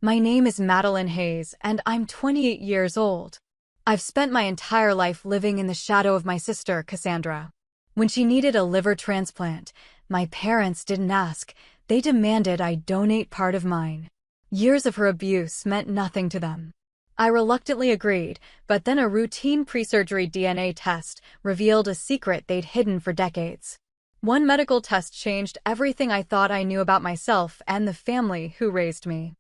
My name is Madeline Hayes, and I'm 28 years old. I've spent my entire life living in the shadow of my sister, Cassandra. When she needed a liver transplant, my parents didn't ask. They demanded I donate part of mine. Years of her abuse meant nothing to them. I reluctantly agreed, but then a routine pre-surgery DNA test revealed a secret they'd hidden for decades. One medical test changed everything I thought I knew about myself and the family who raised me.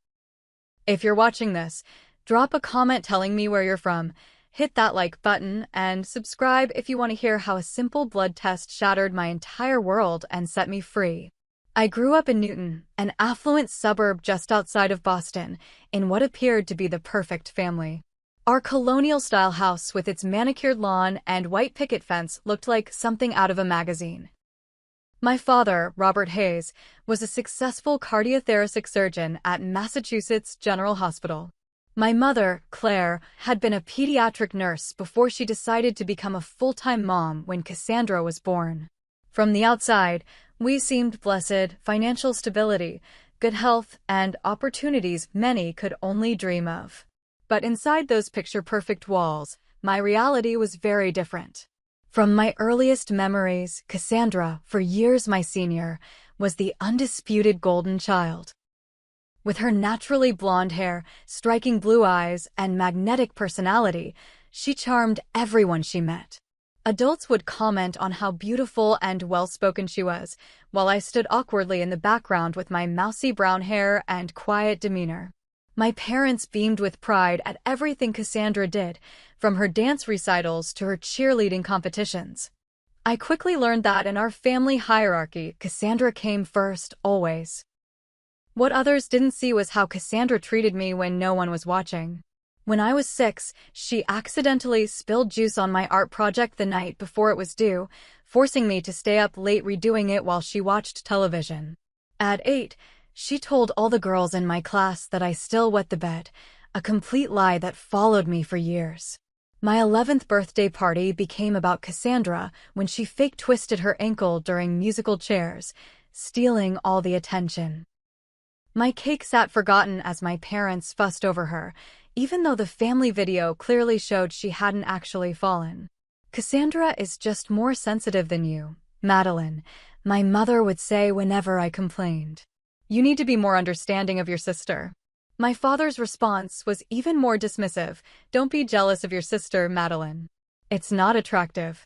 If you're watching this, drop a comment telling me where you're from, hit that like button, and subscribe if you want to hear how a simple blood test shattered my entire world and set me free. I grew up in Newton, an affluent suburb just outside of Boston, in what appeared to be the perfect family. Our colonial-style house with its manicured lawn and white picket fence looked like something out of a magazine. My father, Robert Hayes, was a successful cardiothoracic surgeon at Massachusetts General Hospital. My mother, Claire, had been a pediatric nurse before she decided to become a full-time mom when Cassandra was born. From the outside, we seemed blessed, financial stability, good health, and opportunities many could only dream of. But inside those picture-perfect walls, my reality was very different. From my earliest memories, Cassandra, for years my senior, was the undisputed golden child. With her naturally blonde hair, striking blue eyes, and magnetic personality, she charmed everyone she met. Adults would comment on how beautiful and well-spoken she was, while I stood awkwardly in the background with my mousy brown hair and quiet demeanor. My parents beamed with pride at everything Cassandra did, from her dance recitals to her cheerleading competitions. I quickly learned that in our family hierarchy, Cassandra came first, always. What others didn't see was how Cassandra treated me when no one was watching. When I was 6, she accidentally spilled juice on my art project the night before it was due, forcing me to stay up late redoing it while she watched television. At 8, she told all the girls in my class that I still wet the bed, a complete lie that followed me for years. My 11th birthday party became about Cassandra when she fake-twisted her ankle during musical chairs, stealing all the attention. My cake sat forgotten as my parents fussed over her, even though the family video clearly showed she hadn't actually fallen. Cassandra is just more sensitive than you, Madeline, my mother would say whenever I complained. You need to be more understanding of your sister. My father's response was even more dismissive. Don't be jealous of your sister, Madeline. It's not attractive.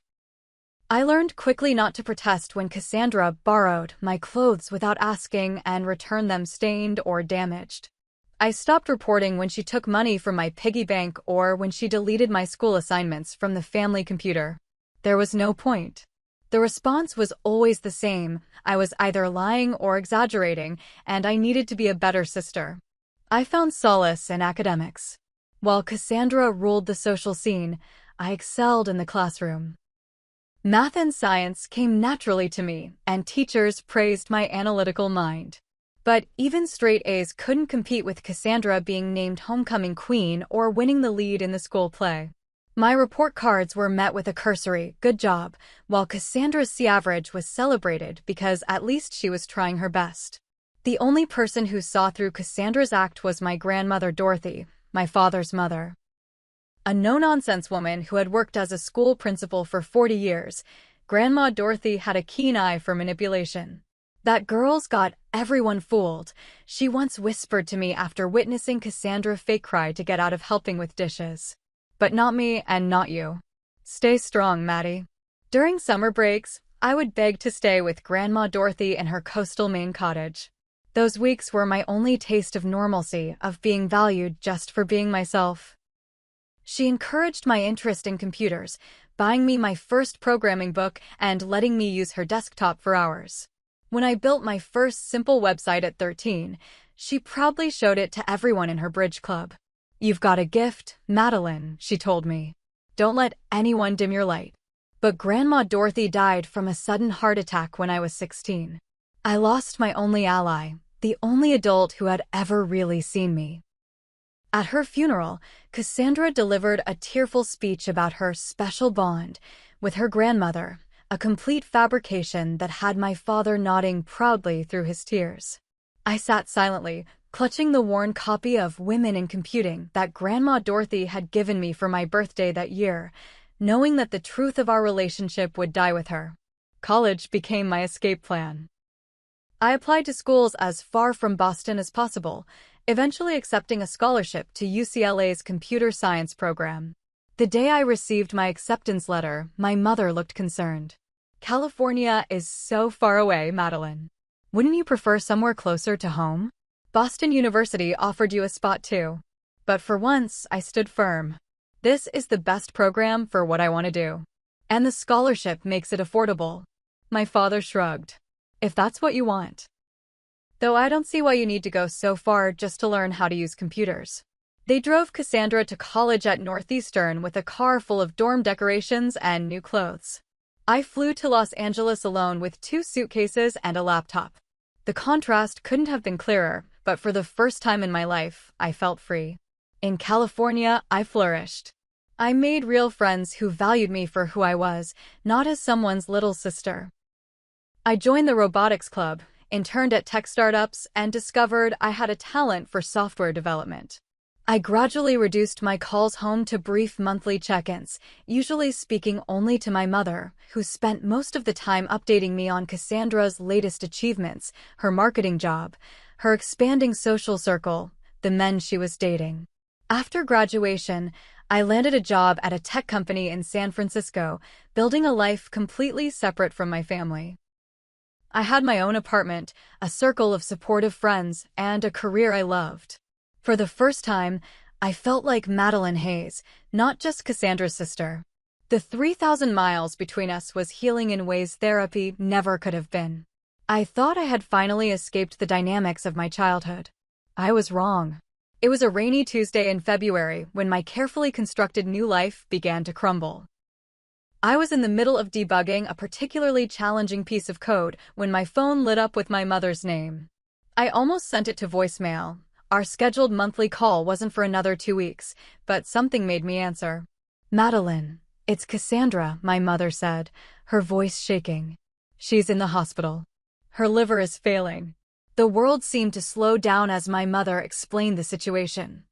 I learned quickly not to protest when Cassandra borrowed my clothes without asking and returned them stained or damaged. I stopped reporting when she took money from my piggy bank or when she deleted my school assignments from the family computer. There was no point. The response was always the same. I was either lying or exaggerating, and I needed to be a better sister. I found solace in academics. While Cassandra ruled the social scene, I excelled in the classroom. Math and science came naturally to me, and teachers praised my analytical mind. But even straight A's couldn't compete with Cassandra being named homecoming queen or winning the lead in the school play. My report cards were met with a cursory, "good job," while Cassandra's C average was celebrated because at least she was trying her best. The only person who saw through Cassandra's act was my grandmother Dorothy, my father's mother. A no-nonsense woman who had worked as a school principal for 40 years, Grandma Dorothy had a keen eye for manipulation. That girl's got everyone fooled, she once whispered to me after witnessing Cassandra fake cry to get out of helping with dishes. But not me and not you. Stay strong, Maddie. During summer breaks, I would beg to stay with Grandma Dorothy in her coastal Maine cottage. Those weeks were my only taste of normalcy, of being valued just for being myself. She encouraged my interest in computers, buying me my first programming book and letting me use her desktop for hours. When I built my first simple website at 13, she proudly showed it to everyone in her bridge club. "You've got a gift, Madeline," she told me. "Don't let anyone dim your light." But Grandma Dorothy died from a sudden heart attack when I was 16. I lost my only ally, the only adult who had ever really seen me. At her funeral, Cassandra delivered a tearful speech about her special bond with her grandmother, a complete fabrication that had my father nodding proudly through his tears. I sat silently, clutching the worn copy of Women in Computing that Grandma Dorothy had given me for my birthday that year, knowing that the truth of our relationship would die with her. College became my escape plan. I applied to schools as far from Boston as possible, eventually accepting a scholarship to UCLA's computer science program. The day I received my acceptance letter, my mother looked concerned. "California is so far away, Madeline. Wouldn't you prefer somewhere closer to home? Boston University offered you a spot too." But for once, I stood firm. This is the best program for what I want to do. And the scholarship makes it affordable. My father shrugged. "If that's what you want. Though I don't see why you need to go so far just to learn how to use computers." They drove Cassandra to college at Northeastern with a car full of dorm decorations and new clothes. I flew to Los Angeles alone with 2 suitcases and a laptop. The contrast couldn't have been clearer, but for the first time in my life, I felt free. In California, I flourished. I made real friends who valued me for who I was, not as someone's little sister. I joined the robotics club, interned at tech startups, and discovered I had a talent for software development. I gradually reduced my calls home to brief monthly check-ins, usually speaking only to my mother, who spent most of the time updating me on Cassandra's latest achievements, her marketing job, her expanding social circle, the men she was dating. After graduation, I landed a job at a tech company in San Francisco, building a life completely separate from my family. I had my own apartment, a circle of supportive friends, and a career I loved. For the first time, I felt like Madeline Hayes, not just Cassandra's sister. The 3,000 miles between us was healing in ways therapy never could have been. I thought I had finally escaped the dynamics of my childhood. I was wrong. It was a rainy Tuesday in February when my carefully constructed new life began to crumble. I was in the middle of debugging a particularly challenging piece of code when my phone lit up with my mother's name. I almost sent it to voicemail. Our scheduled monthly call wasn't for another 2 weeks, but something made me answer. "Madeline, it's Cassandra," my mother said, her voice shaking. "She's in the hospital. Her liver is failing." The world seemed to slow down as my mother explained the situation.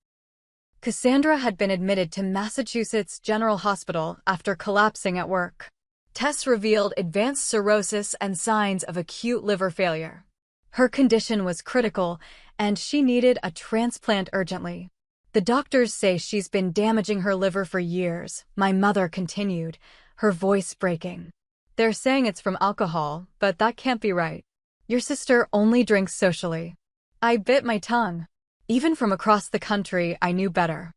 Cassandra had been admitted to Massachusetts General Hospital after collapsing at work. Tests revealed advanced cirrhosis and signs of acute liver failure. Her condition was critical, and she needed a transplant urgently. "The doctors say she's been damaging her liver for years," my mother continued, her voice breaking. "They're saying it's from alcohol, but that can't be right. Your sister only drinks socially." I bit my tongue. Even from across the country, I knew better.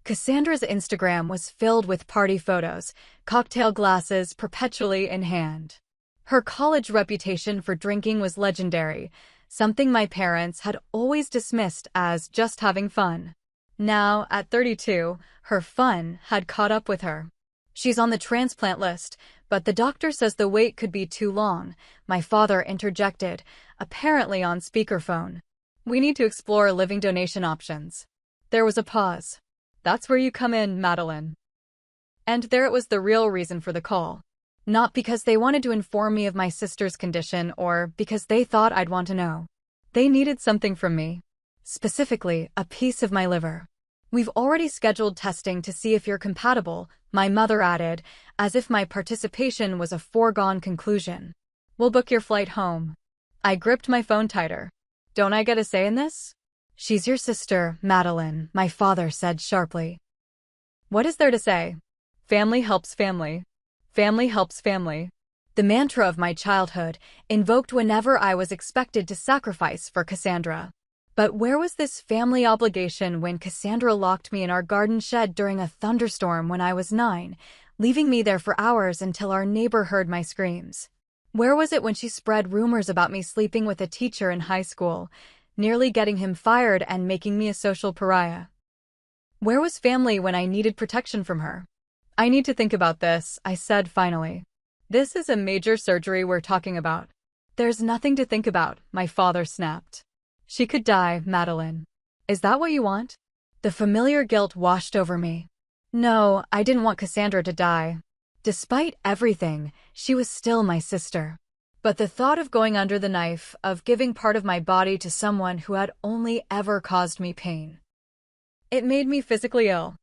Cassandra's Instagram was filled with party photos, cocktail glasses perpetually in hand. Her college reputation for drinking was legendary, something my parents had always dismissed as just having fun. Now, at 32, her fun had caught up with her. "She's on the transplant list, but the doctor says the wait could be too long," my father interjected, apparently on speakerphone. "We need to explore living donation options." There was a pause. "That's where you come in, Madeline." And there it was, the real reason for the call. Not because they wanted to inform me of my sister's condition or because they thought I'd want to know. They needed something from me. Specifically, a piece of my liver. "We've already scheduled testing to see if you're compatible," my mother added, as if my participation was a foregone conclusion. "We'll book your flight home." I gripped my phone tighter. "Don't I get a say in this?" "She's your sister, Madeline," my father said sharply. "What is there to say? Family helps family. Family helps family." The mantra of my childhood, invoked whenever I was expected to sacrifice for Cassandra. But where was this family obligation when Cassandra locked me in our garden shed during a thunderstorm when I was 9, leaving me there for hours until our neighbor heard my screams? Where was it when she spread rumors about me sleeping with a teacher in high school, nearly getting him fired and making me a social pariah? Where was family when I needed protection from her? "I need to think about this," I said finally. "This is a major surgery we're talking about." "There's nothing to think about," my father snapped. "She could die, Madeline. Is that what you want?" The familiar guilt washed over me. No, I didn't want Cassandra to die. Despite everything, she was still my sister. But the thought of going under the knife, of giving part of my body to someone who had only ever caused me pain, it made me physically ill.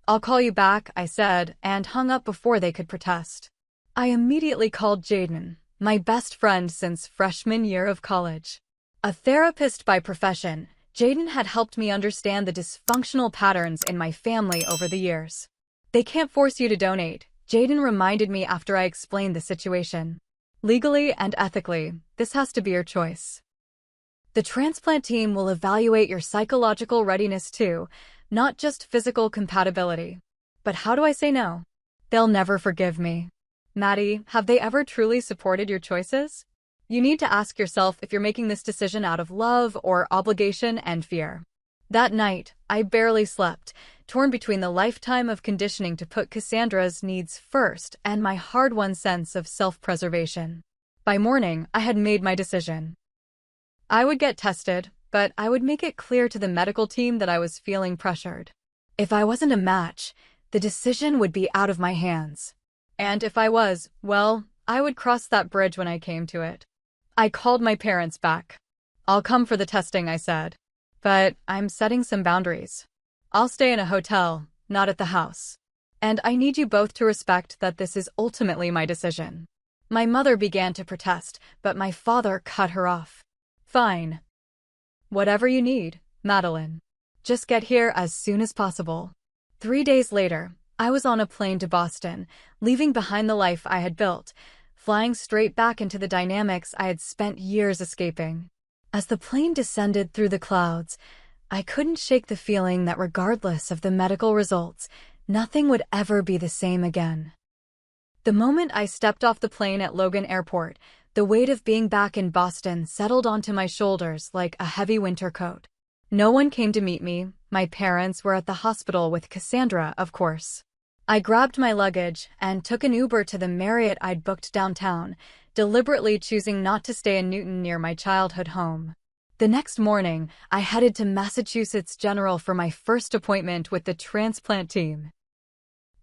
"I'll call you back," I said, and hung up before they could protest. I immediately called Jaden, my best friend since freshman year of college. A therapist by profession, Jaden had helped me understand the dysfunctional patterns in my family over the years. "They can't force you to donate," Jaden reminded me after I explained the situation. "Legally and ethically, this has to be your choice. The transplant team will evaluate your psychological readiness too, not just physical compatibility." But how do I say no? They'll never forgive me. Maddie, have they ever truly supported your choices? You need to ask yourself if you're making this decision out of love or obligation and fear. That night, I barely slept, torn between the lifetime of conditioning to put Cassandra's needs first and my hard-won sense of self-preservation. By morning, I had made my decision. I would get tested, but I would make it clear to the medical team that I was feeling pressured. If I wasn't a match, the decision would be out of my hands. And if I was, well, I would cross that bridge when I came to it. I called my parents back. "I'll come for the testing," I said. "But I'm setting some boundaries. I'll stay in a hotel, not at the house. And I need you both to respect that this is ultimately my decision." My mother began to protest, but my father cut her off. "Fine. Whatever you need, Madeline. Just get here as soon as possible." 3 days later, I was on a plane to Boston, leaving behind the life I had built, flying straight back into the dynamics I had spent years escaping. As the plane descended through the clouds, I couldn't shake the feeling that regardless of the medical results, nothing would ever be the same again. The moment I stepped off the plane at Logan Airport, the weight of being back in Boston settled onto my shoulders like a heavy winter coat. No one came to meet me. My parents were at the hospital with Cassandra, of course. I grabbed my luggage and took an Uber to the Marriott I'd booked downtown, deliberately choosing not to stay in Newton near my childhood home. The next morning, I headed to Massachusetts General for my first appointment with the transplant team.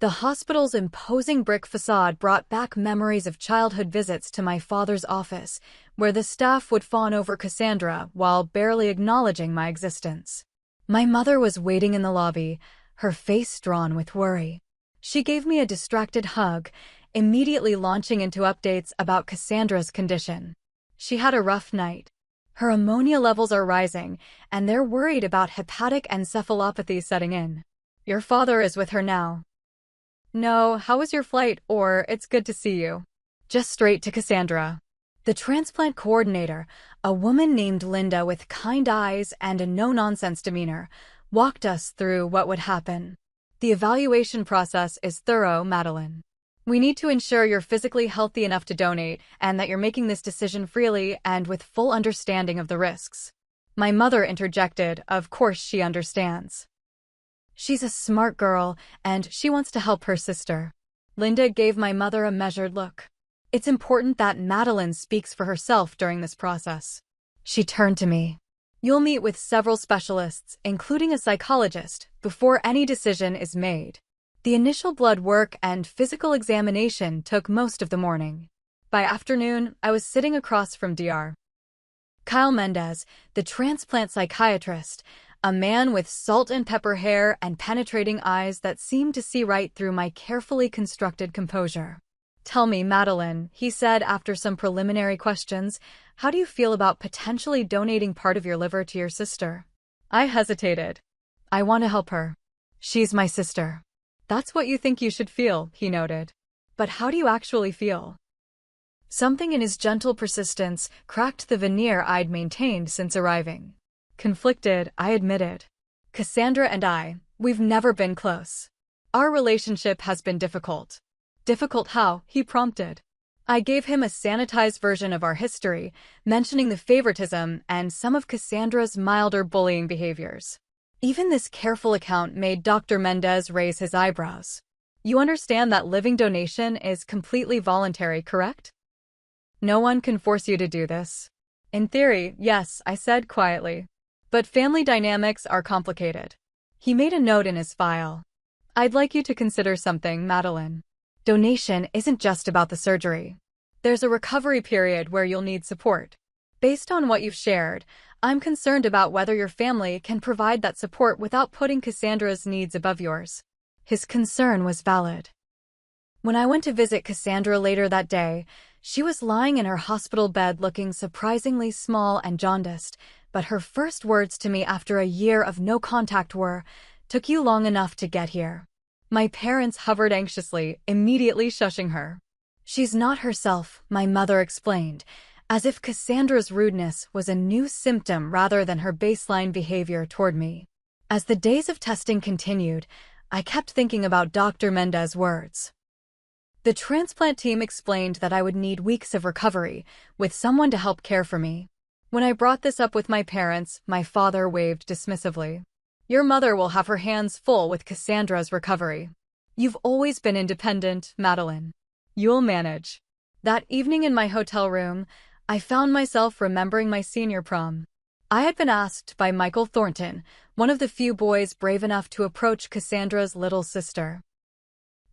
The hospital's imposing brick facade brought back memories of childhood visits to my father's office, where the staff would fawn over Cassandra while barely acknowledging my existence. My mother was waiting in the lobby, her face drawn with worry. She gave me a distracted hug, immediately launching into updates about Cassandra's condition. She had a rough night. Her ammonia levels are rising, and they're worried about hepatic encephalopathy setting in. "Your father is with her now." "No, how was your flight?" or "It's good to see you." Just straight to Cassandra. The transplant coordinator, a woman named Linda with kind eyes and a no-nonsense demeanor, walked us through what would happen. "The evaluation process is thorough, Madeline. We need to ensure you're physically healthy enough to donate and that you're making this decision freely and with full understanding of the risks." My mother interjected, "Of course she understands. She's a smart girl, and she wants to help her sister." Linda gave my mother a measured look. "It's important that Madeline speaks for herself during this process." She turned to me. "You'll meet with several specialists, including a psychologist, before any decision is made." The initial blood work and physical examination took most of the morning. By afternoon, I was sitting across from Dr. Kyle Mendez, the transplant psychiatrist, a man with salt and pepper hair and penetrating eyes that seemed to see right through my carefully constructed composure. "Tell me, Madeline," he said after some preliminary questions, "how do you feel about potentially donating part of your liver to your sister?" I hesitated. "I want to help her. She's my sister." "That's what you think you should feel," he noted. "But how do you actually feel?" Something in his gentle persistence cracked the veneer I'd maintained since arriving. Conflicted, I admitted. "Cassandra and we've never been close. Our relationship has been difficult." "Difficult how?" he prompted. I gave him a sanitized version of our history, mentioning the favoritism and some of Cassandra's milder bullying behaviors. Even this careful account made Dr. Mendez raise his eyebrows. "You understand that living donation is completely voluntary, correct? No one can force you to do this." "In theory, yes," I said quietly. "But family dynamics are complicated." He made a note in his file. "I'd like you to consider something, Madeline. Donation isn't just about the surgery. There's a recovery period where you'll need support. Based on what you've shared, I'm concerned about whether your family can provide that support without putting Cassandra's needs above yours. His concern was valid. When I went to visit Cassandra later that day, she was lying in her hospital bed looking surprisingly small and jaundiced, but her first words to me after a year of no contact were, "Took you long enough to get here." My parents hovered anxiously, immediately shushing her. "She's not herself," my mother explained, as if Cassandra's rudeness was a new symptom rather than her baseline behavior toward me. As the days of testing continued, I kept thinking about Dr. Mendez's words. The transplant team explained that I would need weeks of recovery, with someone to help care for me. When I brought this up with my parents, my father waved dismissively. "Your mother will have her hands full with Cassandra's recovery. You've always been independent, Madeline. You'll manage." That evening in my hotel room, I found myself remembering my senior prom. I had been asked by Michael Thornton, one of the few boys brave enough to approach Cassandra's little sister.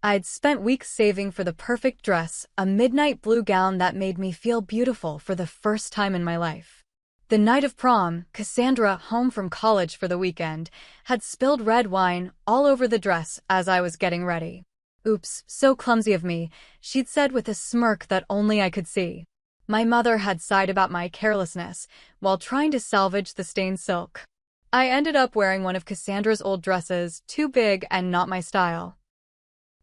I'd spent weeks saving for the perfect dress, a midnight blue gown that made me feel beautiful for the first time in my life. The night of prom, Cassandra, home from college for the weekend, had spilled red wine all over the dress as I was getting ready. "Oops, so clumsy of me," she'd said with a smirk that only I could see. My mother had sighed about my carelessness while trying to salvage the stained silk. I ended up wearing one of Cassandra's old dresses, too big and not my style.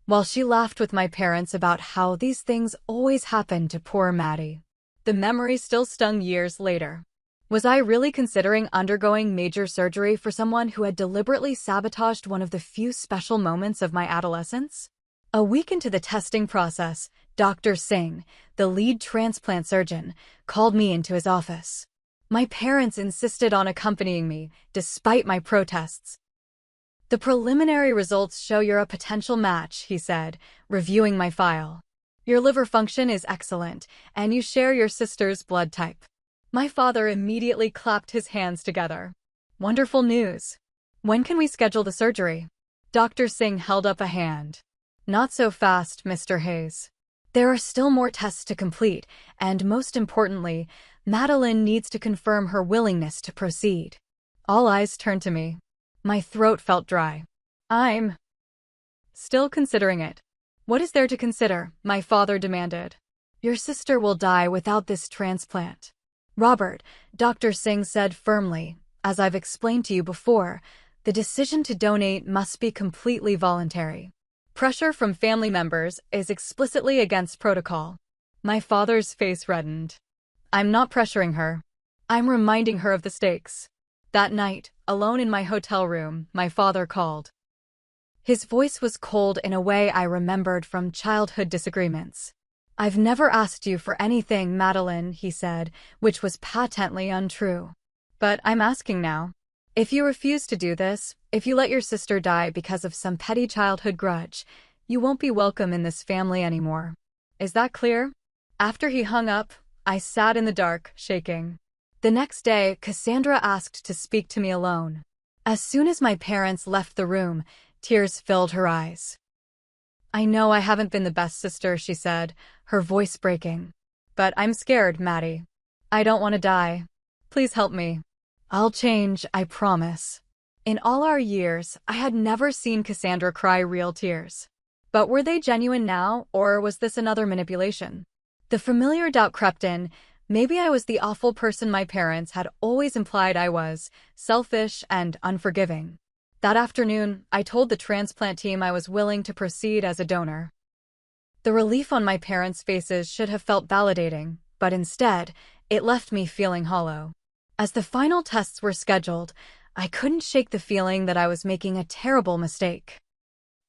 While she laughed with my parents about how these things always happened to poor Maddie, the memory still stung years later. Was I really considering undergoing major surgery for someone who had deliberately sabotaged one of the few special moments of my adolescence? A week into the testing process, Dr. Singh, the lead transplant surgeon, called me into his office. My parents insisted on accompanying me, despite my protests. "The preliminary results show you're a potential match," he said, reviewing my file. "Your liver function is excellent, and you share your sister's blood type." My father immediately clapped his hands together. "Wonderful news. When can we schedule the surgery?" Dr. Singh held up a hand. "Not so fast, Mr. Hayes. There are still more tests to complete, and most importantly, Madeline needs to confirm her willingness to proceed." All eyes turned to me. My throat felt dry. "I'm still considering it." "What is there to consider?" my father demanded. "Your sister will die without this transplant, Robert," Dr. Singh said firmly. "As I've explained to you before, the decision to donate must be completely voluntary. Pressure from family members is explicitly against protocol." My father's face reddened. "I'm not pressuring her. I'm reminding her of the stakes." That night, alone in my hotel room, my father called. His voice was cold in a way I remembered from childhood disagreements. "I've never asked you for anything, Madeline," he said, which was patently untrue. "But I'm asking now. If you refuse to do this, if you let your sister die because of some petty childhood grudge, you won't be welcome in this family anymore. Is that clear?" After he hung up, I sat in the dark, shaking. The next day, Cassandra asked to speak to me alone. As soon as my parents left the room, tears filled her eyes. "I know I haven't been the best sister," she said, her voice breaking. "But I'm scared, Maddie. I don't want to die. Please help me." "I'll change, I promise." In all our years, I had never seen Cassandra cry real tears. But were they genuine now, or was this another manipulation? The familiar doubt crept in. Maybe I was the awful person my parents had always implied I was, selfish and unforgiving. That afternoon, I told the transplant team I was willing to proceed as a donor. The relief on my parents' faces should have felt validating, but instead, it left me feeling hollow. As the final tests were scheduled, I couldn't shake the feeling that I was making a terrible mistake.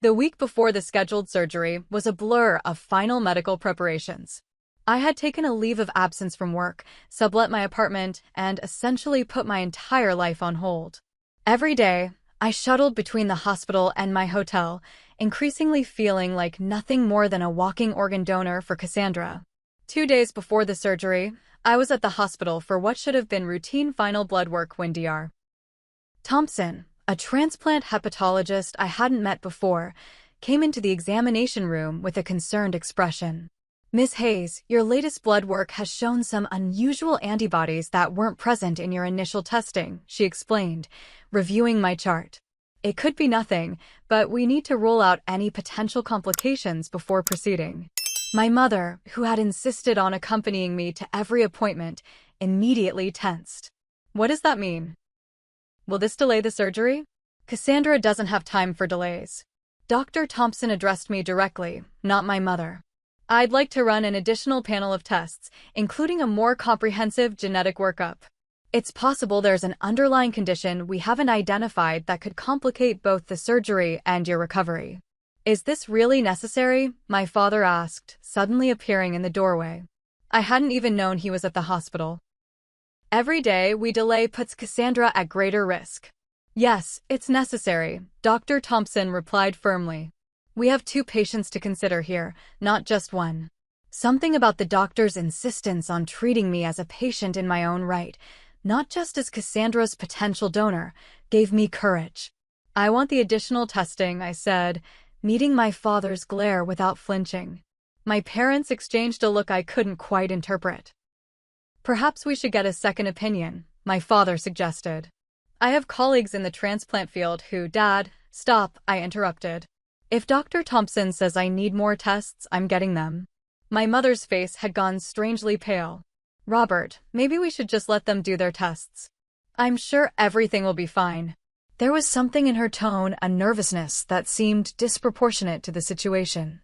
The week before the scheduled surgery was a blur of final medical preparations. I had taken a leave of absence from work, sublet my apartment, and essentially put my entire life on hold. Every day, I shuttled between the hospital and my hotel, increasingly feeling like nothing more than a walking organ donor for Cassandra. 2 days before the surgery, I was at the hospital for what should have been routine final blood work when Dr. Thompson, a transplant hepatologist I hadn't met before, came into the examination room with a concerned expression. Miss Hayes, your latest blood work has shown some unusual antibodies that weren't present in your initial testing, she explained, reviewing my chart. It could be nothing, but we need to rule out any potential complications before proceeding. My mother, who had insisted on accompanying me to every appointment, immediately tensed. What does that mean? Will this delay the surgery? Cassandra doesn't have time for delays. Dr. Thompson addressed me directly, not my mother. I'd like to run an additional panel of tests, including a more comprehensive genetic workup. It's possible there's an underlying condition we haven't identified that could complicate both the surgery and your recovery. Is this really necessary? My father asked, suddenly appearing in the doorway. I hadn't even known he was at the hospital. Every day we delay puts Cassandra at greater risk. Yes, it's necessary, Dr. Thompson replied firmly. We have 2 patients to consider here, not just one. Something about the doctor's insistence on treating me as a patient in my own right, not just as Cassandra's potential donor, gave me courage. I want the additional testing, I said, meeting my father's glare without flinching. My parents exchanged a look I couldn't quite interpret. Perhaps we should get a second opinion, my father suggested. I have colleagues in the transplant field who, Dad, stop, I interrupted. If Dr. Thompson says I need more tests, I'm getting them. My mother's face had gone strangely pale. Robert, maybe we should just let them do their tests. I'm sure everything will be fine. There was something in her tone, a nervousness that seemed disproportionate to the situation.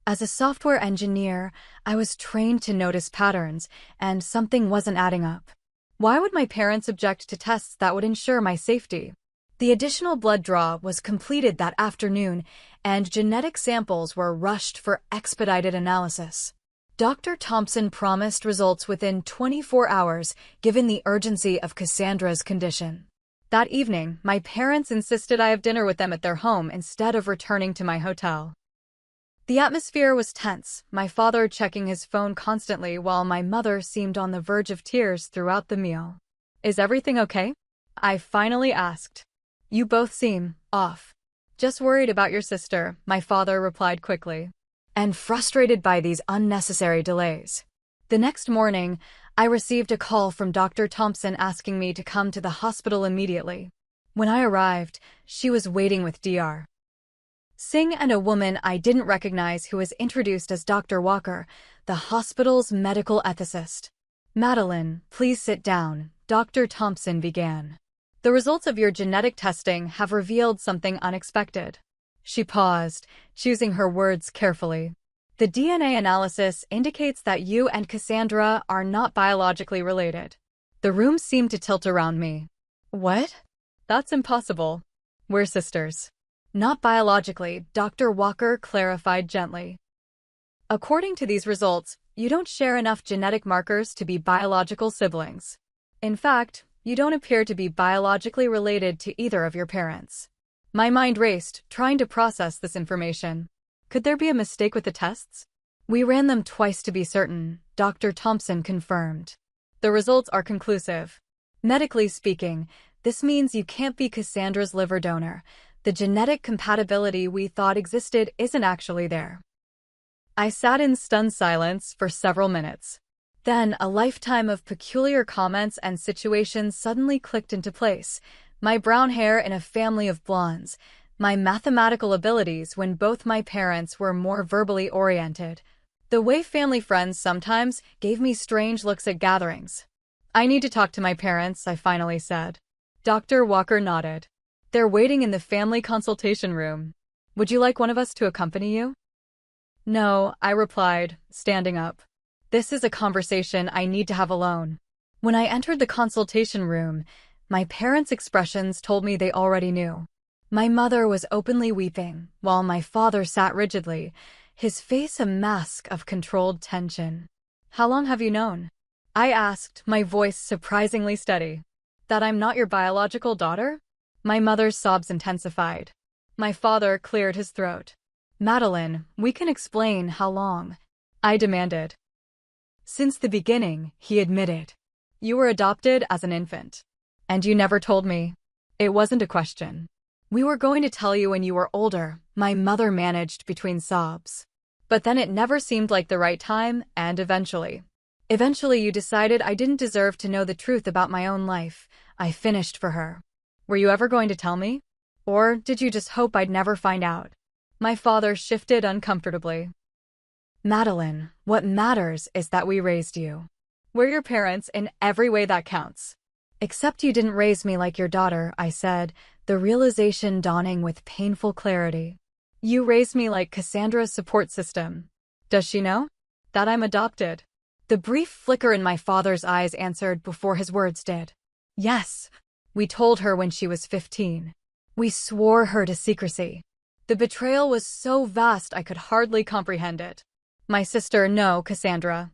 As a software engineer, I was trained to notice patterns, and something wasn't adding up. Why would my parents object to tests that would ensure my safety? The additional blood draw was completed that afternoon, and genetic samples were rushed for expedited analysis. Dr. Thompson promised results within 24 hours, given the urgency of Cassandra's condition. That evening, my parents insisted I have dinner with them at their home instead of returning to my hotel. The atmosphere was tense, my father checking his phone constantly while my mother seemed on the verge of tears throughout the meal. Is everything okay? I finally asked. You both seem off. Just worried about your sister, my father replied quickly. And frustrated by these unnecessary delays. The next morning, I received a call from Dr. Thompson asking me to come to the hospital immediately. When I arrived, she was waiting with Dr. Singh and a woman I didn't recognize who was introduced as Dr. Walker, the hospital's medical ethicist. Madeline, please sit down, Dr. Thompson began. The results of your genetic testing have revealed something unexpected. She paused, choosing her words carefully. The DNA analysis indicates that you and Cassandra are not biologically related. The room seemed to tilt around me. What? That's impossible. We're sisters. Not biologically, Dr. Walker clarified gently. According to these results, you don't share enough genetic markers to be biological siblings. In fact, you don't appear to be biologically related to either of your parents. My mind raced, trying to process this information. Could there be a mistake with the tests? We ran them twice to be certain, Dr. Thompson confirmed. The results are conclusive. Medically speaking, this means you can't be Cassandra's liver donor. The genetic compatibility we thought existed isn't actually there. I sat in stunned silence for several minutes. Then, a lifetime of peculiar comments and situations suddenly clicked into place. My brown hair in a family of blondes, my mathematical abilities when both my parents were more verbally oriented, the way family friends sometimes gave me strange looks at gatherings. I need to talk to my parents, I finally said. Dr. Walker nodded. They're waiting in the family consultation room. Would you like one of us to accompany you? No, I replied, standing up. This is a conversation I need to have alone. When I entered the consultation room, my parents' expressions told me they already knew. My mother was openly weeping, while my father sat rigidly, his face a mask of controlled tension. How long have you known? I asked, my voice surprisingly steady. That I'm not your biological daughter? My mother's sobs intensified. My father cleared his throat. Madeline, we can explain how long, I demanded. Since the beginning, he admitted. You were adopted as an infant. And you never told me. It wasn't a question. We were going to tell you when you were older, my mother managed between sobs. But then it never seemed like the right time, and eventually you decided I didn't deserve to know the truth about my own life. I finished for her. Were you ever going to tell me? Or did you just hope I'd never find out? My father shifted uncomfortably. Madeline, what matters is that we raised you. We're your parents in every way that counts. Except you didn't raise me like your daughter, I said, the realization dawning with painful clarity. You raised me like Cassandra's support system. Does she know that I'm adopted? The brief flicker in my father's eyes answered before his words did. Yes, we told her when she was 15. We swore her to secrecy. The betrayal was so vast I could hardly comprehend it. My sister, no, Cassandra,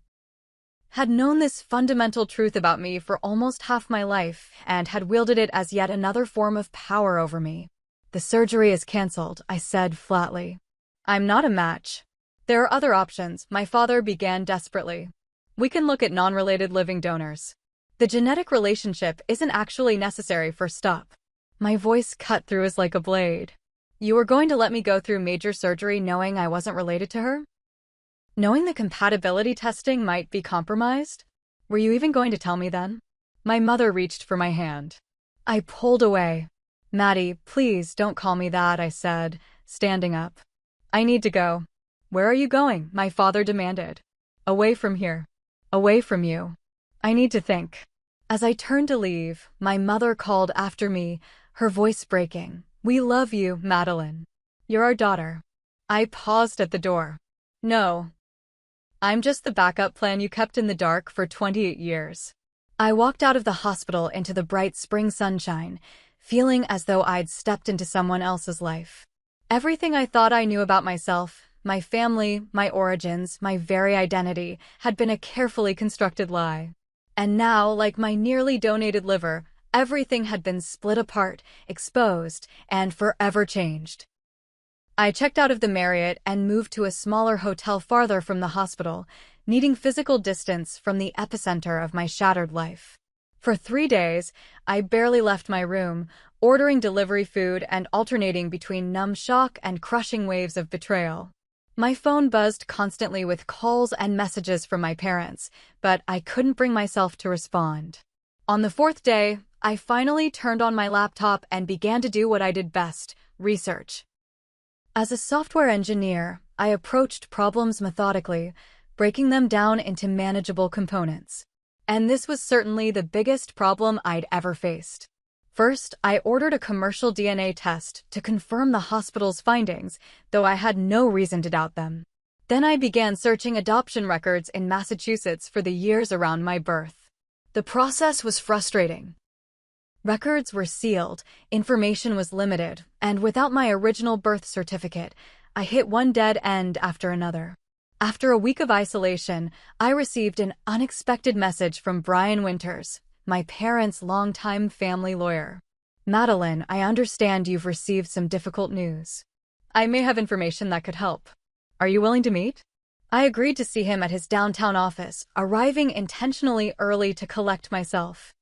had known this fundamental truth about me for almost half my life and had wielded it as yet another form of power over me. The surgery is cancelled, I said flatly. I'm not a match. There are other options, my father began desperately. We can look at non-related living donors. The genetic relationship isn't actually necessary for stop. My voice cut through as like a blade. You were going to let me go through major surgery knowing I wasn't related to her? Knowing the compatibility testing might be compromised? Were you even going to tell me then? My mother reached for my hand. I pulled away. Maddie, please don't call me that, I said, standing up. I need to go. Where are you going? My father demanded. Away from here. Away from you. I need to think. As I turned to leave, my mother called after me, her voice breaking. We love you, Madeline. You're our daughter. I paused at the door. No. I'm just the backup plan you kept in the dark for 28 years. I walked out of the hospital into the bright spring sunshine, feeling as though I'd stepped into someone else's life. Everything I thought I knew about myself, my family, my origins, my very identity, had been a carefully constructed lie. And now, like my nearly donated liver, everything had been split apart, exposed, and forever changed. I checked out of the Marriott and moved to a smaller hotel farther from the hospital, needing physical distance from the epicenter of my shattered life. For 3 days, I barely left my room, ordering delivery food and alternating between numb shock and crushing waves of betrayal. My phone buzzed constantly with calls and messages from my parents, but I couldn't bring myself to respond. On the 4th day, I finally turned on my laptop and began to do what I did best, research. As a software engineer, I approached problems methodically, breaking them down into manageable components. And this was certainly the biggest problem I'd ever faced. First, I ordered a commercial DNA test to confirm the hospital's findings, though I had no reason to doubt them. Then I began searching adoption records in Massachusetts for the years around my birth. The process was frustrating. Records were sealed, information was limited, and without my original birth certificate, I hit one dead end after another. After a week of isolation, I received an unexpected message from Brian Winters, my parents' longtime family lawyer. Madeline, I understand you've received some difficult news. I may have information that could help. Are you willing to meet? I agreed to see him at his downtown office, arriving intentionally early to collect myself.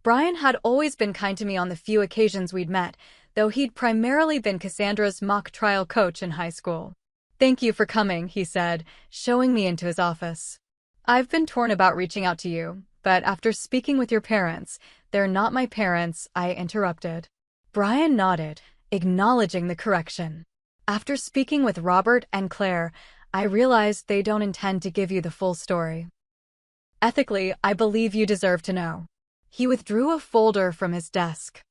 Brian had always been kind to me on the few occasions we'd met, though he'd primarily been Cassandra's mock trial coach in high school. Thank you for coming, he said, showing me into his office. I've been torn about reaching out to you, but after speaking with your parents, they're not my parents, I interrupted. Brian nodded, acknowledging the correction. After speaking with Robert and Claire, I realized they don't intend to give you the full story. Ethically, I believe you deserve to know. He withdrew a folder from his desk.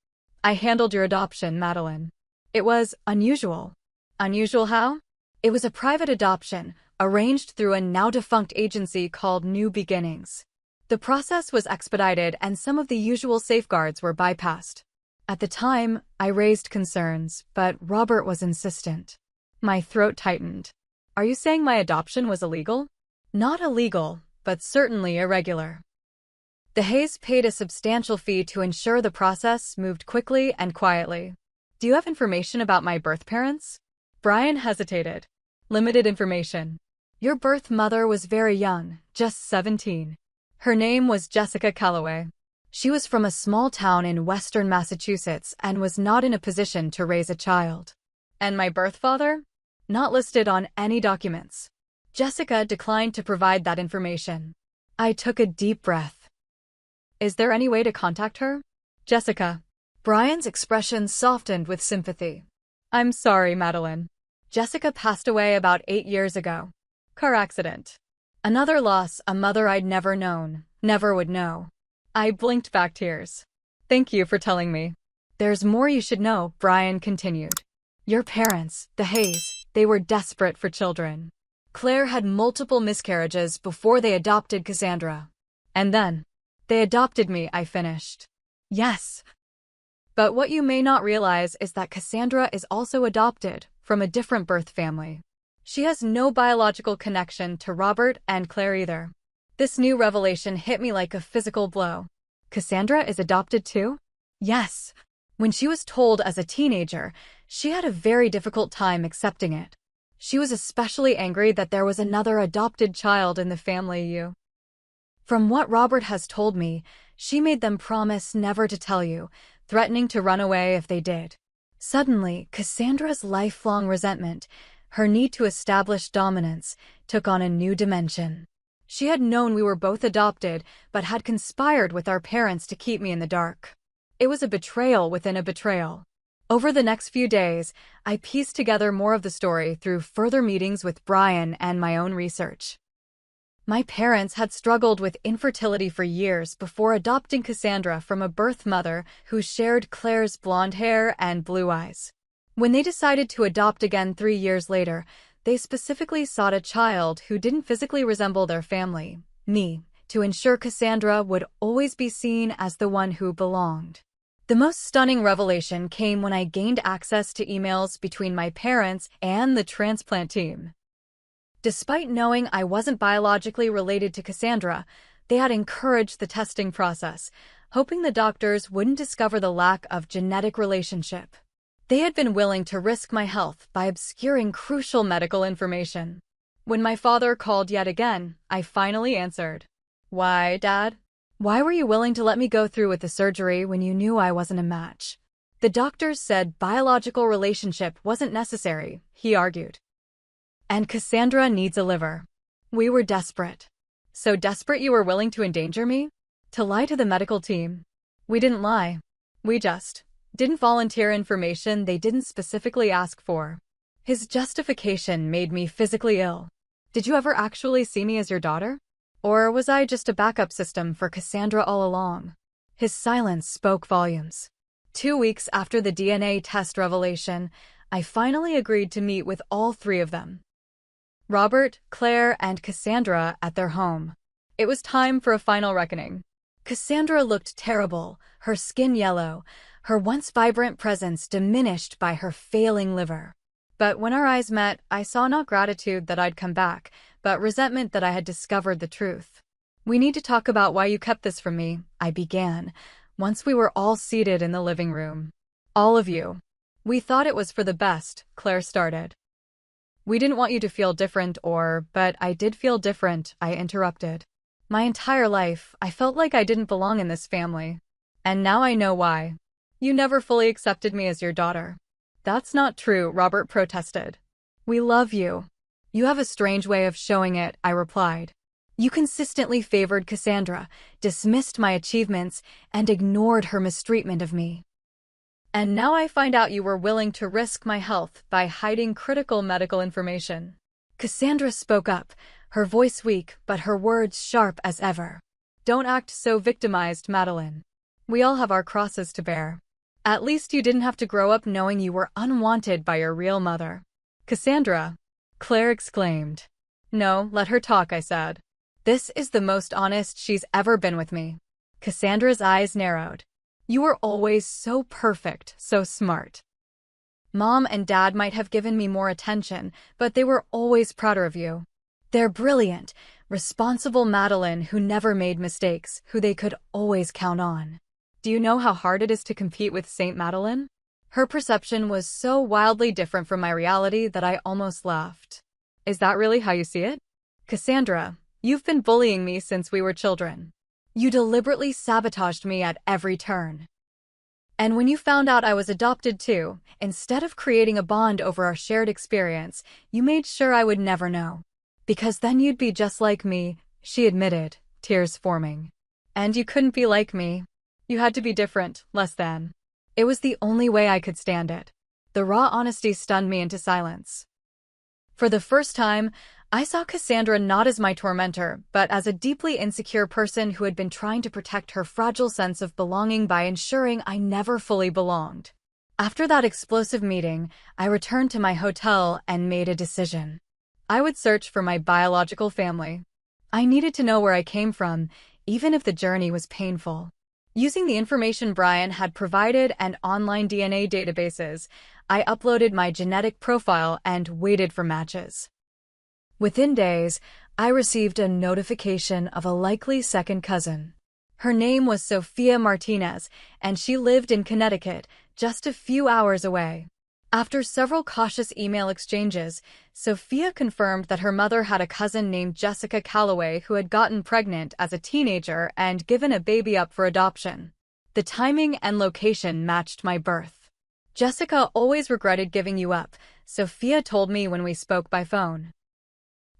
I handled your adoption, Madeline. It was unusual. Unusual how? It was a private adoption, arranged through a now-defunct agency called New Beginnings. The process was expedited and some of the usual safeguards were bypassed. At the time, I raised concerns, but Robert was insistent. My throat tightened. Are you saying my adoption was illegal? Not illegal, but certainly irregular. The Hayes paid a substantial fee to ensure the process moved quickly and quietly. Do you have information about my birth parents? Brian hesitated. Limited information. Your birth mother was very young, just 17. Her name was Jessica Calloway. She was from a small town in western Massachusetts and was not in a position to raise a child. And my birth father? not listed on any documents. Jessica declined to provide that information. I took a deep breath. Is there any way to contact her? Jessica. Brian's expression softened with sympathy. I'm sorry, Madeline. Jessica passed away about 8 years ago. Car accident. Another loss, a mother I'd never known, never would know. I blinked back tears. Thank you for telling me. There's more you should know, Brian continued. Your parents, the Hayes, they were desperate for children. Claire had multiple miscarriages before they adopted Cassandra. And then, they adopted me, I finished. Yes. But what you may not realize is that Cassandra is also adopted from a different birth family. She has no biological connection to Robert and Claire either. This new revelation hit me like a physical blow. Cassandra is adopted too? Yes. When she was told as a teenager, she had a very difficult time accepting it. She was especially angry that there was another adopted child in the family. From what Robert has told me, she made them promise never to tell you, threatening to run away if they did. Suddenly, Cassandra's lifelong resentment, her need to establish dominance, took on a new dimension. She had known we were both adopted, but had conspired with our parents to keep me in the dark. It was a betrayal within a betrayal. Over the next few days, I pieced together more of the story through further meetings with Brian and my own research. My parents had struggled with infertility for years before adopting Cassandra from a birth mother who shared Claire's blonde hair and blue eyes. When they decided to adopt again 3 years later, they specifically sought a child who didn't physically resemble their family, me, to ensure Cassandra would always be seen as the one who belonged. The most stunning revelation came when I gained access to emails between my parents and the transplant team. Despite knowing I wasn't biologically related to Cassandra, they had encouraged the testing process, hoping the doctors wouldn't discover the lack of genetic relationship. They had been willing to risk my health by obscuring crucial medical information. When my father called yet again, I finally answered. Why, Dad? Why were you willing to let me go through with the surgery when you knew I wasn't a match? The doctors said biological relationship wasn't necessary, he argued. And Cassandra needs a liver. We were desperate. So desperate you were willing to endanger me? To lie to the medical team? We didn't lie. We just didn't volunteer information they didn't specifically ask for. His justification made me physically ill. Did you ever actually see me as your daughter? Or was I just a backup system for Cassandra all along? His silence spoke volumes. 2 weeks after the DNA test revelation, I finally agreed to meet with all 3 of them. Robert, Claire, and Cassandra at their home. It was time for a final reckoning. Cassandra looked terrible, her skin yellow, her once vibrant presence diminished by her failing liver. But when our eyes met, I saw not gratitude that I'd come back, but resentment that I had discovered the truth. We need to talk about why you kept this from me, I began, once we were all seated in the living room. All of you. We thought it was for the best, Claire started. We didn't want you to feel different but I did feel different, I interrupted. My entire life, I felt like I didn't belong in this family. And now I know why. You never fully accepted me as your daughter. That's not true, Robert protested. We love you. You have a strange way of showing it, I replied. You consistently favored Cassandra, dismissed my achievements, and ignored her mistreatment of me. And now I find out you were willing to risk my health by hiding critical medical information. Cassandra spoke up, her voice weak but her words sharp as ever. Don't act so victimized, Madeline. We all have our crosses to bear. At least you didn't have to grow up knowing you were unwanted by your real mother. Cassandra, Claire exclaimed. No, let her talk, I said. This is the most honest she's ever been with me. Cassandra's eyes narrowed. You were always so perfect, so smart. Mom and Dad might have given me more attention, but they were always prouder of you. They're brilliant, responsible Madeline who never made mistakes, who they could always count on. Do you know how hard it is to compete with Saint Madeline? Her perception was so wildly different from my reality that I almost laughed. Is that really how you see it? Cassandra, you've been bullying me since we were children. You deliberately sabotaged me at every turn. And when you found out I was adopted too, instead of creating a bond over our shared experience, you made sure I would never know. Because then you'd be just like me, she admitted, tears forming. And you couldn't be like me. You had to be different, less than. It was the only way I could stand it. The raw honesty stunned me into silence. For the first time, I saw Cassandra not as my tormentor, but as a deeply insecure person who had been trying to protect her fragile sense of belonging by ensuring I never fully belonged. After that explosive meeting, I returned to my hotel and made a decision. I would search for my biological family. I needed to know where I came from, even if the journey was painful. Using the information Brian had provided and online DNA databases, I uploaded my genetic profile and waited for matches. Within days, I received a notification of a likely second cousin. Her name was Sophia Martinez, and she lived in Connecticut, just a few hours away. After several cautious email exchanges, Sophia confirmed that her mother had a cousin named Jessica Calloway who had gotten pregnant as a teenager and given a baby up for adoption. The timing and location matched my birth. Jessica always regretted giving you up, Sophia told me when we spoke by phone.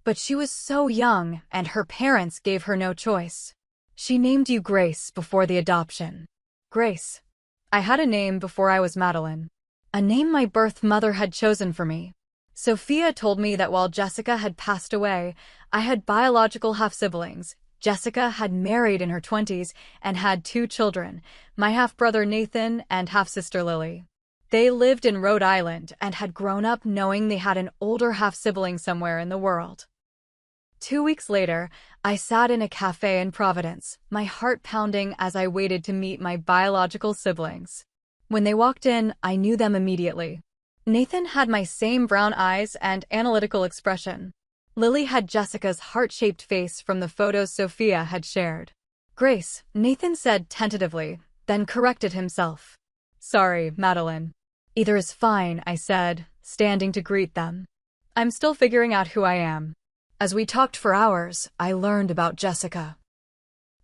But she was so young, and her parents gave her no choice. She named you Grace before the adoption. Grace. I had a name before I was Madeline. A name my birth mother had chosen for me. Sophia told me that while Jessica had passed away, I had biological half-siblings. Jessica had married in her 20s and had 2 children, my half-brother Nathan and half-sister Lily. They lived in Rhode Island and had grown up knowing they had an older half-sibling somewhere in the world. 2 weeks later, I sat in a cafe in Providence, my heart pounding as I waited to meet my biological siblings. When they walked in, I knew them immediately. Nathan had my same brown eyes and analytical expression. Lily had Jessica's heart-shaped face from the photos Sophia had shared. Grace, Nathan said tentatively, then corrected himself. Sorry, Madeline. Either is fine, I said, standing to greet them. I'm still figuring out who I am. As we talked for hours, I learned about Jessica.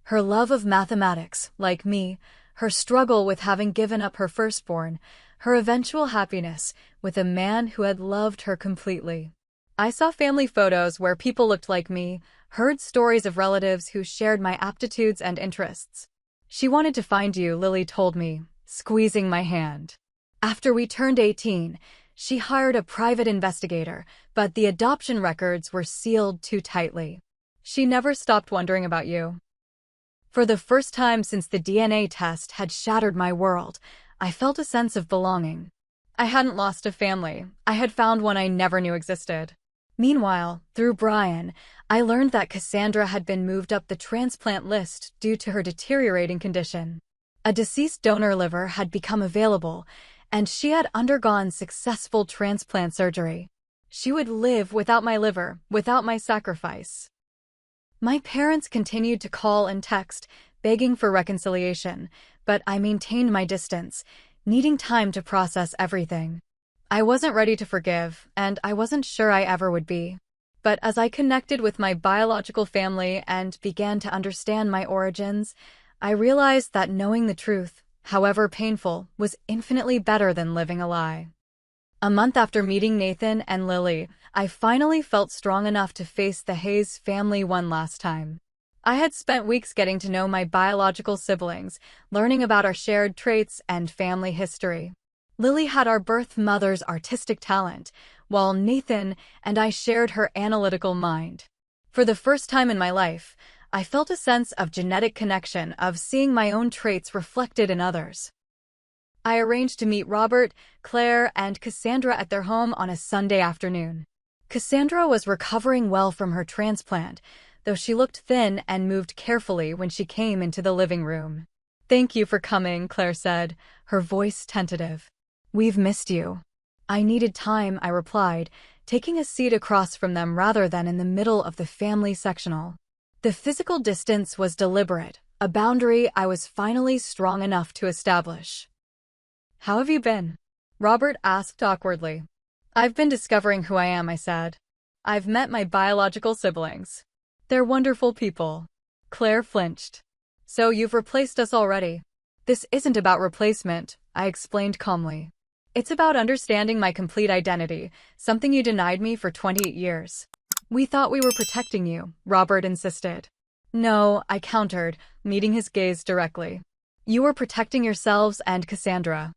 Her love of mathematics, like me, her struggle with having given up her firstborn, her eventual happiness with a man who had loved her completely. I saw family photos where people looked like me, heard stories of relatives who shared my aptitudes and interests. She wanted to find you, Lily told me, squeezing my hand. After we turned 18, she hired a private investigator, but the adoption records were sealed too tightly. She never stopped wondering about you. For the first time since the DNA test had shattered my world, I felt a sense of belonging. I hadn't lost a family. I had found one I never knew existed. Meanwhile, through Brian, I learned that Cassandra had been moved up the transplant list due to her deteriorating condition. A deceased donor liver had become available, and she had undergone successful transplant surgery. She would live without my liver, without my sacrifice. My parents continued to call and text, begging for reconciliation, but I maintained my distance, needing time to process everything. I wasn't ready to forgive, and I wasn't sure I ever would be. But as I connected with my biological family and began to understand my origins, I realized that knowing the truth, however painful, was infinitely better than living a lie. A month after meeting Nathan and Lily, I finally felt strong enough to face the Hayes family one last time. I had spent weeks getting to know my biological siblings, learning about our shared traits and family history. Lily had our birth mother's artistic talent, while Nathan and I shared her analytical mind. For the first time in my life, I felt a sense of genetic connection, of seeing my own traits reflected in others. I arranged to meet Robert, Claire, and Cassandra at their home on a Sunday afternoon. Cassandra was recovering well from her transplant, though she looked thin and moved carefully when she came into the living room. Thank you for coming, Claire said, her voice tentative. We've missed you. I needed time, I replied, taking a seat across from them rather than in the middle of the family sectional. The physical distance was deliberate, a boundary I was finally strong enough to establish. How have you been? Robert asked awkwardly. I've been discovering who I am, I said. I've met my biological siblings. They're wonderful people. Claire flinched. So you've replaced us already. This isn't about replacement, I explained calmly. It's about understanding my complete identity, something you denied me for 28 years. We thought we were protecting you, Robert insisted. No, I countered, meeting his gaze directly. You were protecting yourselves and Cassandra.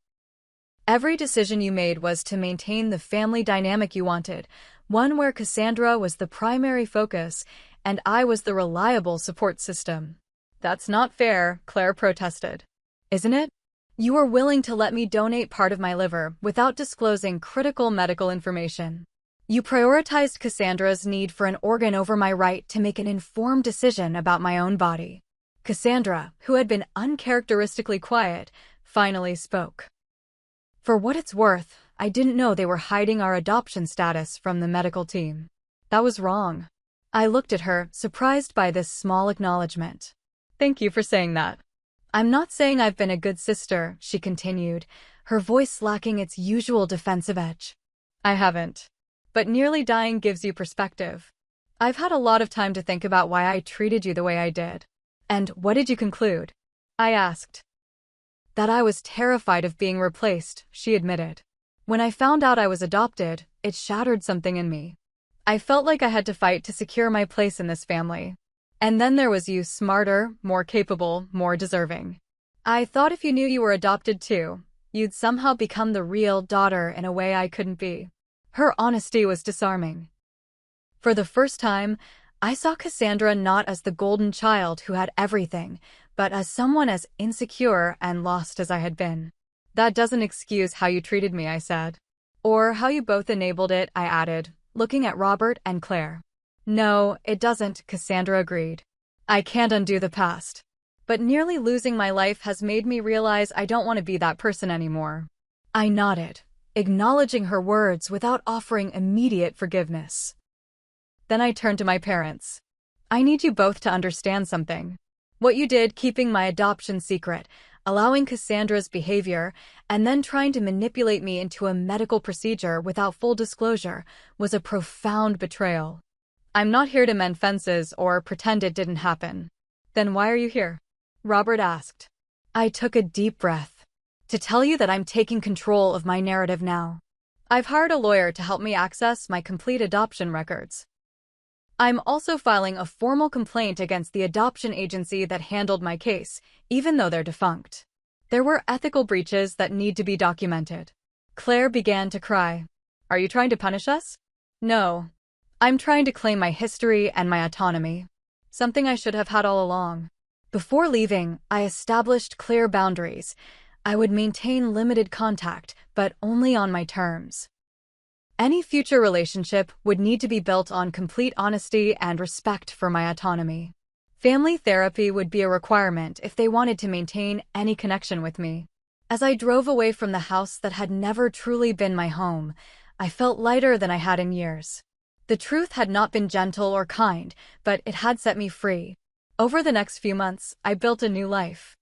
Every decision you made was to maintain the family dynamic you wanted, one where Cassandra was the primary focus and I was the reliable support system. That's not fair, Claire protested. Isn't it? You were willing to let me donate part of my liver without disclosing critical medical information. You prioritized Cassandra's need for an organ over my right to make an informed decision about my own body. Cassandra, who had been uncharacteristically quiet, finally spoke. For what it's worth, I didn't know they were hiding our adoption status from the medical team. That was wrong. I looked at her, surprised by this small acknowledgement. Thank you for saying that. I'm not saying I've been a good sister, she continued, her voice lacking its usual defensive edge. I haven't. But nearly dying gives you perspective. I've had a lot of time to think about why I treated you the way I did. And what did you conclude? I asked. That I was terrified of being replaced, she admitted. When I found out I was adopted, it shattered something in me. I felt like I had to fight to secure my place in this family. And then there was you, smarter, more capable, more deserving. I thought if you knew you were adopted too, you'd somehow become the real daughter in a way I couldn't be. Her honesty was disarming. For the first time, I saw Cassandra not as the golden child who had everything, but as someone as insecure and lost as I had been. That doesn't excuse how you treated me, I said. Or how you both enabled it, I added, looking at Robert and Claire. No, it doesn't, Cassandra agreed. I can't undo the past. But nearly losing my life has made me realize I don't want to be that person anymore. I nodded, acknowledging her words without offering immediate forgiveness. Then I turned to my parents. I need you both to understand something. What you did keeping my adoption secret, allowing Cassandra's behavior, and then trying to manipulate me into a medical procedure without full disclosure was a profound betrayal. I'm not here to mend fences or pretend it didn't happen. Then why are you here? Robert asked. I took a deep breath. To tell you that I'm taking control of my narrative now. I've hired a lawyer to help me access my complete adoption records. I'm also filing a formal complaint against the adoption agency that handled my case, even though they're defunct. There were ethical breaches that need to be documented. Claire began to cry. Are you trying to punish us? No. I'm trying to claim my history and my autonomy. Something I should have had all along. Before leaving, I established clear boundaries. I would maintain limited contact, but only on my terms. Any future relationship would need to be built on complete honesty and respect for my autonomy. Family therapy would be a requirement if they wanted to maintain any connection with me. As I drove away from the house that had never truly been my home, I felt lighter than I had in years. The truth had not been gentle or kind, but it had set me free. Over the next few months, I built a new life.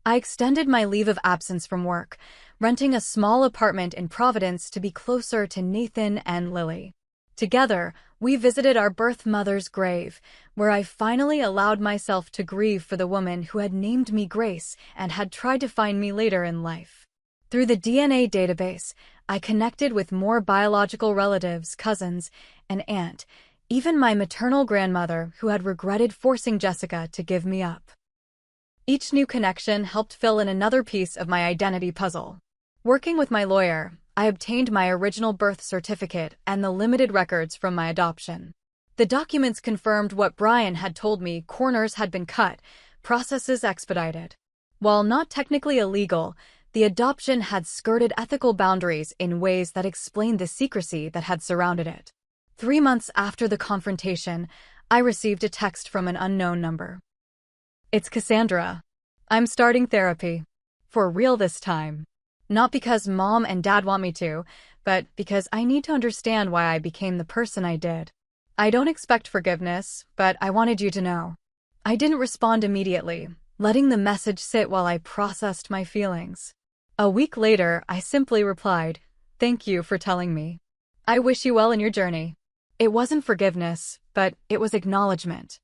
I extended my leave of absence from work, renting a small apartment in Providence to be closer to Nathan and Lily. Together, we visited our birth mother's grave, where I finally allowed myself to grieve for the woman who had named me Grace and had tried to find me later in life. Through the DNA database, I connected with more biological relatives, cousins, an aunt, even my maternal grandmother who had regretted forcing Jessica to give me up. Each new connection helped fill in another piece of my identity puzzle. Working with my lawyer, I obtained my original birth certificate and the limited records from my adoption. The documents confirmed what Brian had told me: corners had been cut, processes expedited. While not technically illegal, the adoption had skirted ethical boundaries in ways that explained the secrecy that had surrounded it. 3 months after the confrontation, I received a text from an unknown number. It's Cassandra. I'm starting therapy. For real this time. Not because Mom and Dad want me to, but because I need to understand why I became the person I did. I don't expect forgiveness, but I wanted you to know. I didn't respond immediately, letting the message sit while I processed my feelings. A week later, I simply replied, "Thank you for telling me. I wish you well in your journey." It wasn't forgiveness, but it was acknowledgement.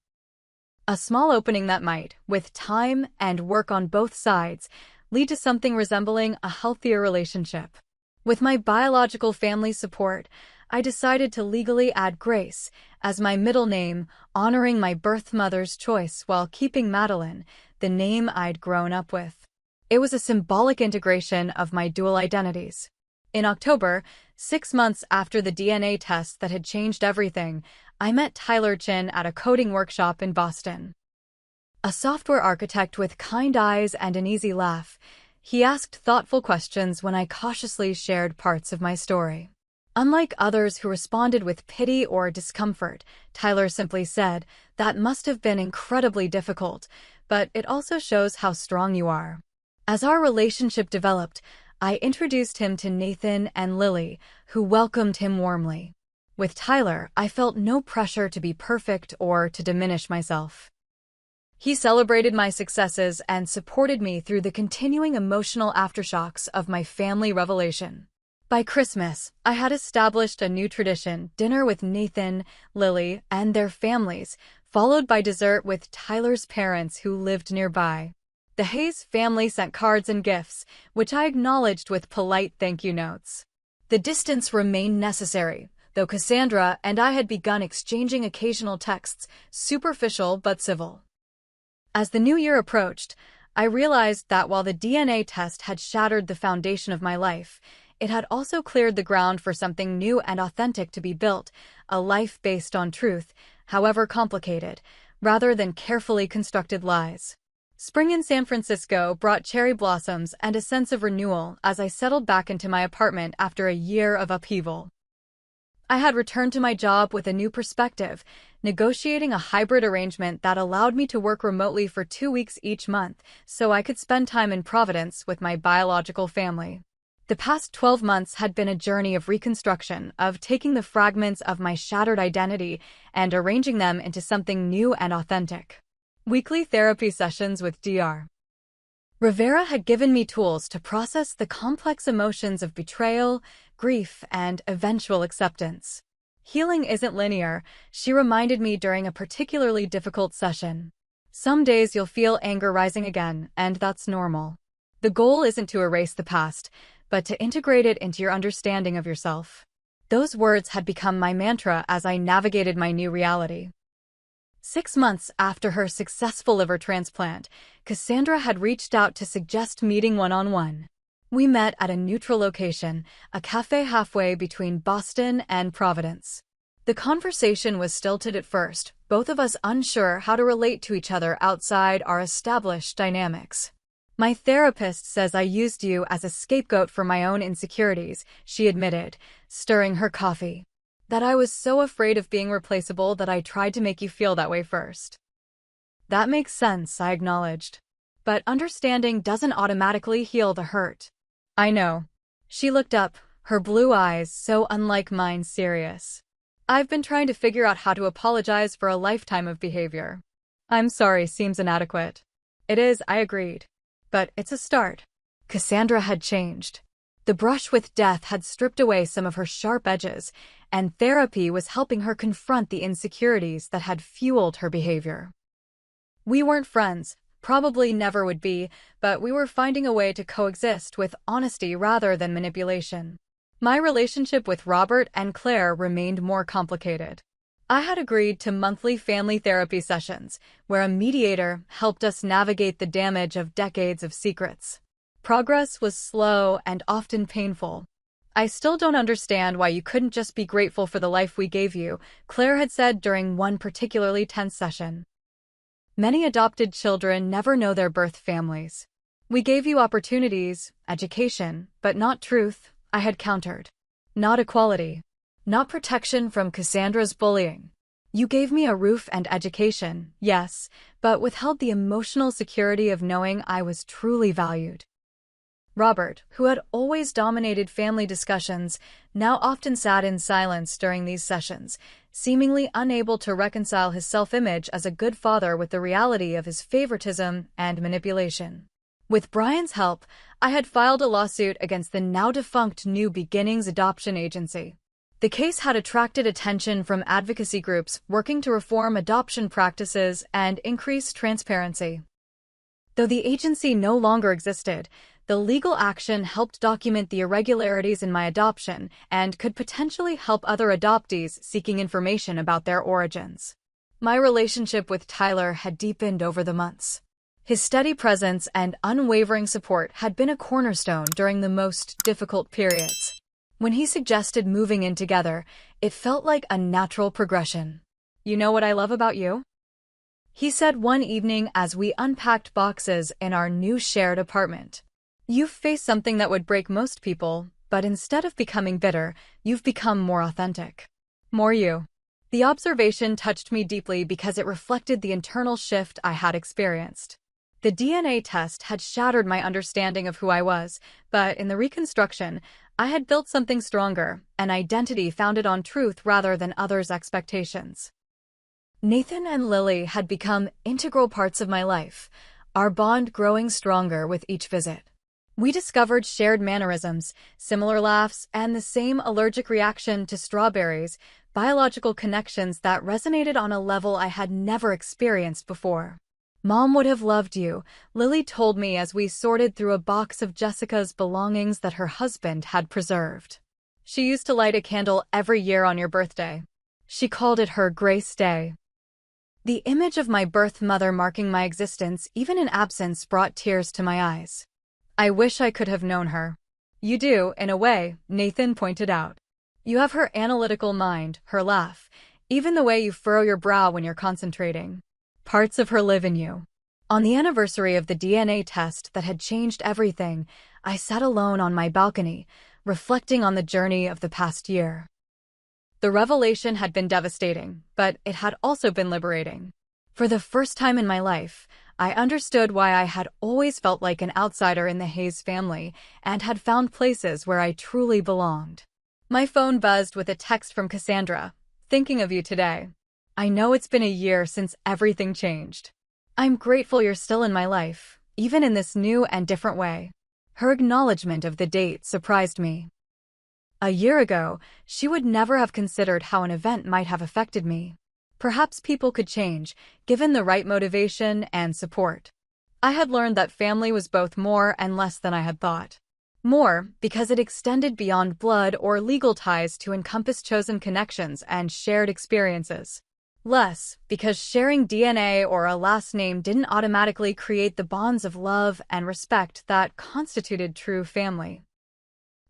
A small opening that might, with time and work on both sides, lead to something resembling a healthier relationship. With my biological family support, I decided to legally add Grace as my middle name, honoring my birth mother's choice while keeping Madeline, the name I'd grown up with. It was a symbolic integration of my dual identities. In October, 6 months after the DNA test that had changed everything, I met Tyler Chin at a coding workshop in Boston. A software architect with kind eyes and an easy laugh, he asked thoughtful questions when I cautiously shared parts of my story. Unlike others who responded with pity or discomfort, Tyler simply said, "That must have been incredibly difficult, but it also shows how strong you are." As our relationship developed, I introduced him to Nathan and Lily, who welcomed him warmly. With Tyler, I felt no pressure to be perfect or to diminish myself. He celebrated my successes and supported me through the continuing emotional aftershocks of my family revelation. By Christmas, I had established a new tradition: dinner with Nathan, Lily, and their families, followed by dessert with Tyler's parents who lived nearby. The Hayes family sent cards and gifts, which I acknowledged with polite thank you notes. The distance remained necessary, though Cassandra and I had begun exchanging occasional texts, superficial but civil. As the new year approached, I realized that while the DNA test had shattered the foundation of my life, it had also cleared the ground for something new and authentic to be built, a life based on truth, however complicated, rather than carefully constructed lies. Spring in San Francisco brought cherry blossoms and a sense of renewal as I settled back into my apartment after a year of upheaval. I had returned to my job with a new perspective, negotiating a hybrid arrangement that allowed me to work remotely for 2 weeks each month so I could spend time in Providence with my biological family. The past 12 months had been a journey of reconstruction, of taking the fragments of my shattered identity and arranging them into something new and authentic. Weekly therapy sessions with Dr. Rivera had given me tools to process the complex emotions of betrayal, grief, and eventual acceptance. Healing isn't linear, she reminded me during a particularly difficult session. Some days you'll feel anger rising again, and that's normal. The goal isn't to erase the past, but to integrate it into your understanding of yourself. Those words had become my mantra as I navigated my new reality. 6 months after her successful liver transplant, Cassandra had reached out to suggest meeting one-on-one. We met at a neutral location, a cafe halfway between Boston and Providence. The conversation was stilted at first, both of us unsure how to relate to each other outside our established dynamics. "My therapist says I used you as a scapegoat for my own insecurities," she admitted, stirring her coffee. "That I was so afraid of being replaceable that I tried to make you feel that way first." "That makes sense," I acknowledged. "But understanding doesn't automatically heal the hurt." "I know." She looked up, her blue eyes so unlike mine serious. "I've been trying to figure out how to apologize for a lifetime of behavior." "I'm sorry seems inadequate." "It is," I agreed. "But it's a start." Cassandra had changed. The brush with death had stripped away some of her sharp edges, and therapy was helping her confront the insecurities that had fueled her behavior. We weren't friends, probably never would be, but we were finding a way to coexist with honesty rather than manipulation. My relationship with Robert and Claire remained more complicated. I had agreed to monthly family therapy sessions, where a mediator helped us navigate the damage of decades of secrets. Progress was slow and often painful. "I still don't understand why you couldn't just be grateful for the life we gave you," Claire had said during one particularly tense session. "Many adopted children never know their birth families. We gave you opportunities, education, but not truth," I had countered. "Not equality. Not protection from Cassandra's bullying. You gave me a roof and education, yes, but withheld the emotional security of knowing I was truly valued." Robert, who had always dominated family discussions, now often sat in silence during these sessions, seemingly unable to reconcile his self-image as a good father with the reality of his favoritism and manipulation. With Brian's help, I had filed a lawsuit against the now-defunct New Beginnings Adoption Agency. The case had attracted attention from advocacy groups working to reform adoption practices and increase transparency. Though the agency no longer existed, the legal action helped document the irregularities in my adoption and could potentially help other adoptees seeking information about their origins. My relationship with Tyler had deepened over the months. His steady presence and unwavering support had been a cornerstone during the most difficult periods. When he suggested moving in together, it felt like a natural progression. "You know what I love about you?" he said one evening as we unpacked boxes in our new shared apartment. "You've faced something that would break most people, but instead of becoming bitter, you've become more authentic. More you." The observation touched me deeply because it reflected the internal shift I had experienced. The DNA test had shattered my understanding of who I was, but in the reconstruction, I had built something stronger, an identity founded on truth rather than others' expectations. Nathan and Lily had become integral parts of my life, our bond growing stronger with each visit. We discovered shared mannerisms, similar laughs, and the same allergic reaction to strawberries, biological connections that resonated on a level I had never experienced before. "Mom would have loved you," Lily told me as we sorted through a box of Jessica's belongings that her husband had preserved. "She used to light a candle every year on your birthday. She called it her Grace Day." The image of my birth mother marking my existence, even in absence, brought tears to my eyes. "I wish I could have known her." "You do, in a way," Nathan pointed out. "You have her analytical mind, her laugh, even the way you furrow your brow when you're concentrating. Parts of her live in you." On the anniversary of the DNA test that had changed everything, I sat alone on my balcony, reflecting on the journey of the past year. The revelation had been devastating, but it had also been liberating. For the first time in my life, I understood why I had always felt like an outsider in the Hayes family and had found places where I truly belonged. My phone buzzed with a text from Cassandra. "Thinking of you today. I know it's been a year since everything changed. I'm grateful you're still in my life, even in this new and different way." Her acknowledgement of the date surprised me. A year ago, she would never have considered how an event might have affected me. Perhaps people could change, given the right motivation and support. I had learned that family was both more and less than I had thought. More, because it extended beyond blood or legal ties to encompass chosen connections and shared experiences. Less, because sharing DNA or a last name didn't automatically create the bonds of love and respect that constituted true family.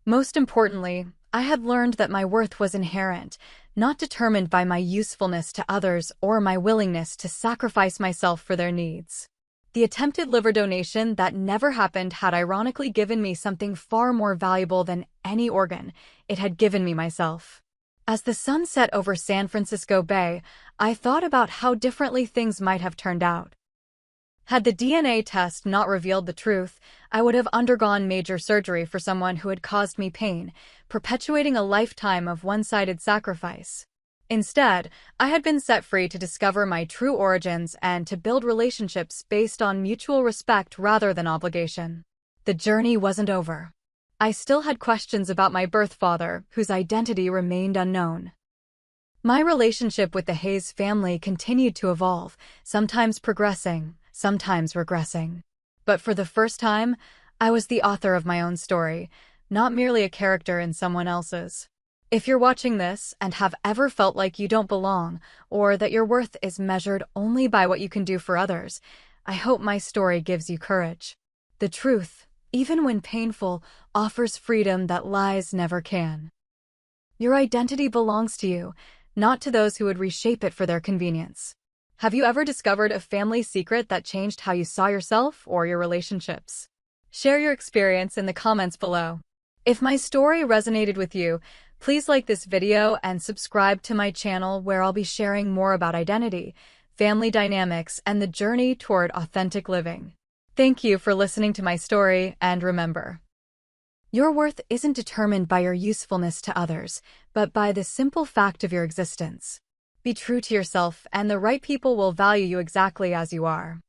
Most importantly, I had learned that my worth was inherent, not determined by my usefulness to others or my willingness to sacrifice myself for their needs. The attempted liver donation that never happened had ironically given me something far more valuable than any organ. It had given me myself. As the sun set over San Francisco Bay, I thought about how differently things might have turned out. Had the DNA test not revealed the truth, I would have undergone major surgery for someone who had caused me pain, perpetuating a lifetime of one-sided sacrifice. Instead, I had been set free to discover my true origins and to build relationships based on mutual respect rather than obligation. The journey wasn't over. I still had questions about my birth father, whose identity remained unknown. My relationship with the Hayes family continued to evolve, sometimes progressing, sometimes regressing. But for the first time, I was the author of my own story, not merely a character in someone else's. If you're watching this and have ever felt like you don't belong, or that your worth is measured only by what you can do for others, I hope my story gives you courage. The truth, even when painful, offers freedom that lies never can. Your identity belongs to you, not to those who would reshape it for their convenience. Have you ever discovered a family secret that changed how you saw yourself or your relationships? Share your experience in the comments below. If my story resonated with you, please like this video and subscribe to my channel where I'll be sharing more about identity, family dynamics, and the journey toward authentic living. Thank you for listening to my story, and remember, your worth isn't determined by your usefulness to others, but by the simple fact of your existence. Be true to yourself, and the right people will value you exactly as you are.